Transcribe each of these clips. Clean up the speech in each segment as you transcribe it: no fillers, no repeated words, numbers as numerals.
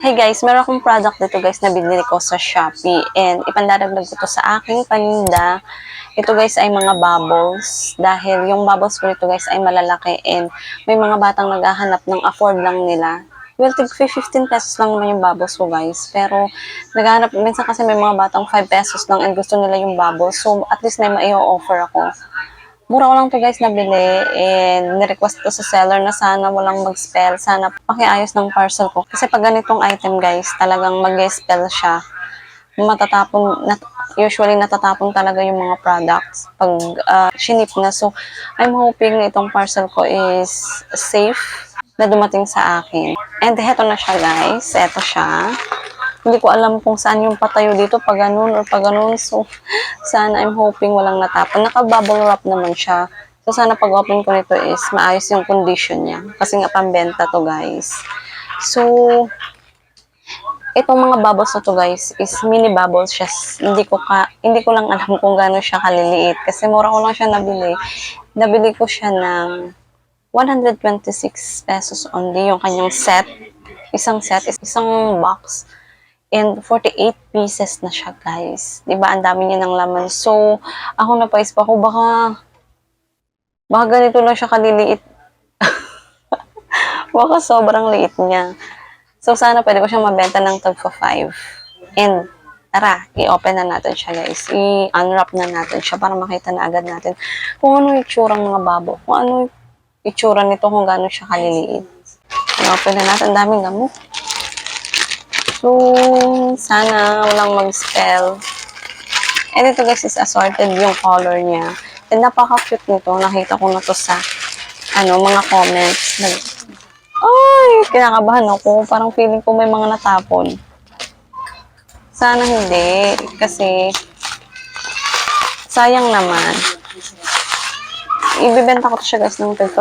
Hey guys, meron akong product dito guys na binili ko sa Shopee and ipandaragdag ko to sa aking paninda. Ito guys ay mga bubbles dahil yung bubbles ko dito guys ay malalaki and may mga batang naghahanap ng afford lang nila. Well, tig 15 pesos lang naman yung bubbles ko guys. Pero naghahanap, minsan kasi may mga batang 5 pesos lang and gusto nila yung bubbles. So at least may mai-offer ako. Mura ko lang to guys nabili and nirequest ko sa seller na sana walang mag-spell. Sana pakiayos ng parcel ko. Kasi pag ganitong item guys, talagang mag-spell siya. Usually natatapon talaga yung mga products pag shinip na. So, I'm hoping na itong parcel ko is safe na dumating sa akin. And heto na siya guys. Heto siya. Hindi ko alam kung saan yung patayo dito, pag ganun or pag ganun. So, sana I'm hoping walang natapon. Naka-bubble wrap naman siya. So, sana pag open ko nito is maayos yung condition niya. Kasi nga pambenta to guys. So, itong mga bubbles na to guys is mini bubbles siya. Hindi ko lang alam kung gaano siya kaliliit. Kasi mura ko lang siya nabili. Nabili ko siya ng 126 pesos only yung kanyang set. Isang set, isang box. And 48 pieces na siya, guys. Diba? Ang dami niya ng laman. So, ako napaisip ako, baka ganito lang siya kaliliit. Baka sobrang liit niya. So, sana pwede ko siyang mabenta ng tag 5. And, tara, i-open na natin siya, guys. I-unwrap na natin siya para makita na agad natin kung ano yung itsurang mga babo. Kung ano yung itsura nito, kung gaano siya kaliliit. I-open na natin. Ang daming gamot. So, sana walang mag-spell. And ito guys is assorted yung color niya. And napaka-cute nito. Nakita ko na to sa mga comments. Ay, kinakabahan ako. Parang feeling ko may mga natapon. Sana hindi. Kasi, sayang naman. Ibibenta ko to siya guys ng 5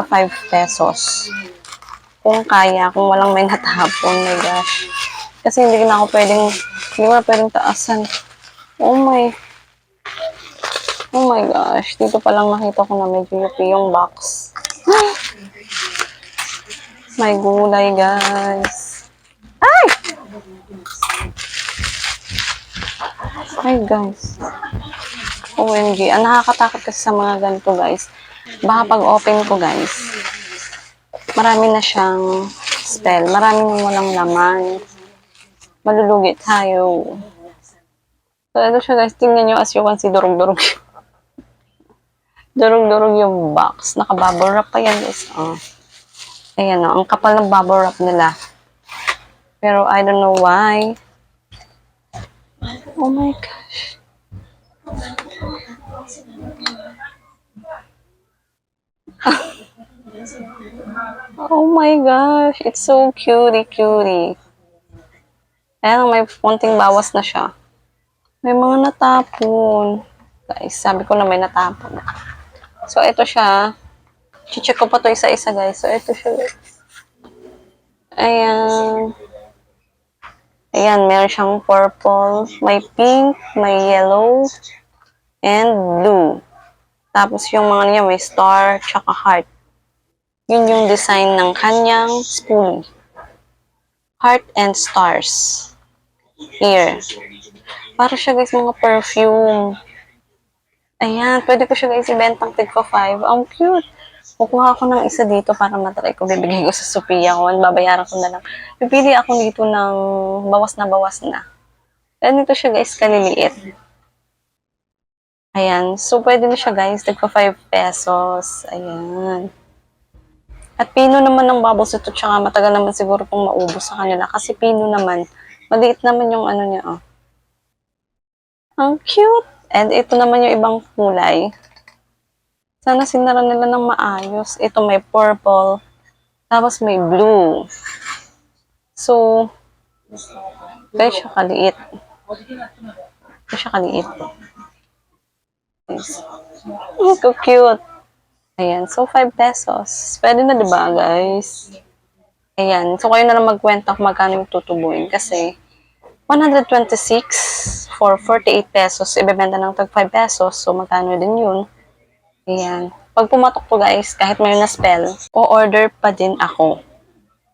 pesos. Kung kaya, kung walang may natapon. My gosh. Kasi hindi ko na pwedeng taasan. Oh my gosh. Dito pa lang nakita ko na medyo yupi yung box. May gulay, guys. Ay! Ay, guys. OMG. Ang nakakatakot kasi sa mga ganito, guys. Baka pag open ko, guys, marami na siyang spell. Marami nang walang laman. Malulugi tayo. So, ito siya guys. Tingnan nyo, as you can see, durug-durug. Durug-durug yung box. Naka-bubble wrap pa yan guys. Oh. Ayan o. Ang kapal ng bubble wrap nila. Pero I don't know why. Oh my gosh. Oh my gosh. It's so cutie. Ayan, may konting bawas na siya. May mga natapon. Guys, sabi ko na may natapon. So, ito siya. Check ko pa to isa-isa, guys. So, ito siya, guys. Ayan. Ayan, meron siyang purple. May pink, may yellow, and blue. Tapos, yung mga niya, may star, tsaka heart. Yun yung design ng kanyang spoolie. Heart and stars. Here. Para siya guys mga perfume. Ayan, pwede ko siya guys ibentang tig 5. Ang cute. Kukuha ko ng isa dito para matry ko. Bibigay ko sa Sophia ko. Babayaran ko na lang. Pipili ako dito ng bawas na. Ganito siya guys kaliliit. Ayan. So, pwede na siya guys. Tig 5 pesos. Ayan. At pino naman ng bubbles ito. Tsaka matagal naman siguro pong maubos sa kanila. Kasi pino naman. Maliit naman yung ano niya. Oh. Ang cute! And ito naman yung ibang kulay. Sana sinara nila ng maayos. Ito may purple. Tapos may blue. So, guys, siya kaliit. Yes. So cute. Ayan. So, 5 pesos. Pwede na diba, guys? Ayan. So, kayo na lang magkwenta kung magkano yung tutubuin. Kasi, 126 for 48 pesos. Ibebenta ng tag 5 pesos. So, magkano din yun. Ayan. Pag pumatok to guys, kahit may na-spell, o-order pa din ako.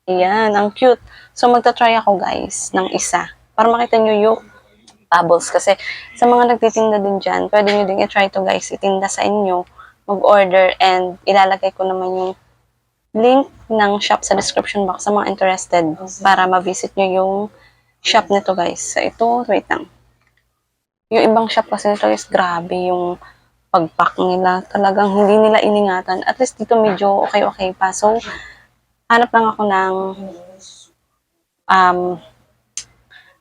Ayan, ang cute. So, magta-try ako guys ng isa para makita nyo yung bubbles. Kasi sa mga nagtitinda din dyan, pwede nyo din i-try to guys, itinda sa inyo, mag-order, and ilalagay ko naman yung link ng shop sa description box sa mga interested para ma-visit nyo yung shop nito guys. So, ito, wait lang. Yung ibang shop kasi nito guys, grabe yung pag-pack nila. Talagang hindi nila iningatan. At least dito medyo okay-okay pa. So, hanap lang ako ng um,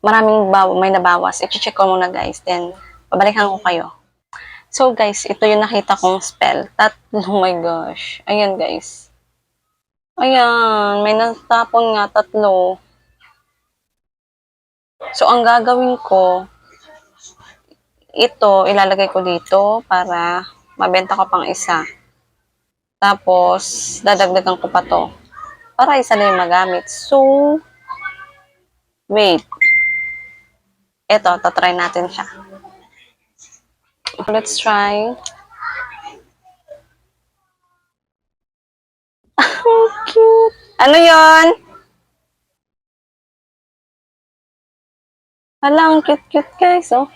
may nabawas. I-check ko muna guys. Then, babalikan ko kayo. So guys, ito yung nakita kong spell. Oh my gosh. Ayan guys. Ayan, may natapon nga 3. So ang gagawin ko, ito ilalagay ko dito para mabenta ko pang isa. Tapos, dadagdagan ko pa to. Para isa na yung magamit. So, wait. Ito, tatry natin siya. Let's try. Oh, cute. Ano yon? Hala, ang cute-cute guys, oh.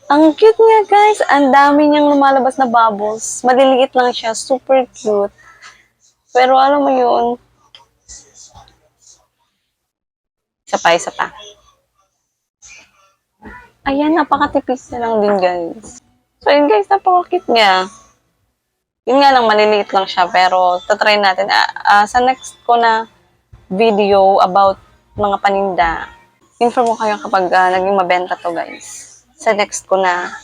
Ang cute niya guys. Ang dami niyang lumalabas na bubbles. Maliliit lang siya. Super cute. Pero alam mo yun, isa pa. Ayan, napakatipis na lang din guys. So yun guys, napaka-cute niya. Yun nga lang, maliliit lang siya. Pero tatry natin. Sa next ko na video about mga paninda, inform ko kayo kapag naging mabenta to guys. Sa next ko na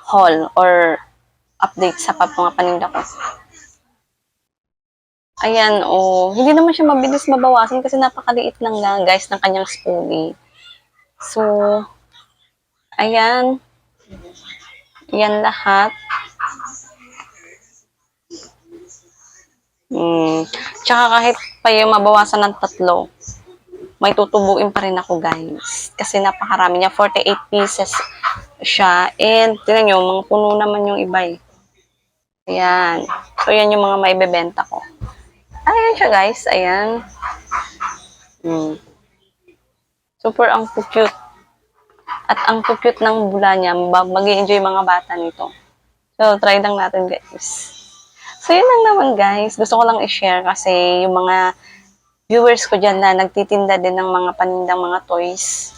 haul or update sa mga paninda ko. Ayan, oh. Hindi naman siya mabilis mabawasan kasi napakaliit lang nga, guys, ng kanyang spoolie. So, ayan. Ayan lahat. Tsaka kahit pa yung mabawasan ng 3, may tutubuin pa rin ako, guys. Kasi napakarami niya. 48 pieces siya. And, tinan nyo, mga puno naman yung iba eh. Ayan. So, yan yung mga maibebenta ko. Ayan siya, guys. Ayan. Super ang cute. At ang cute ng bula niya. Mag-i-enjoy mga bata nito. So, try lang natin, guys. So, yun lang naman, guys. Gusto ko lang i-share kasi yung mga viewers ko dyan na nagtitinda din ng mga panindang mga toys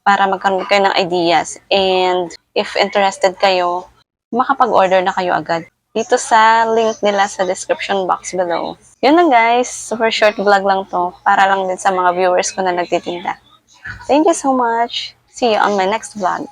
para magkaroon kayo ng ideas. And if interested kayo, makapag-order na kayo agad dito sa link nila sa description box below. Yun lang guys, super short vlog lang to para lang din sa mga viewers ko na nagtitinda. Thank you so much. See you on my next vlog.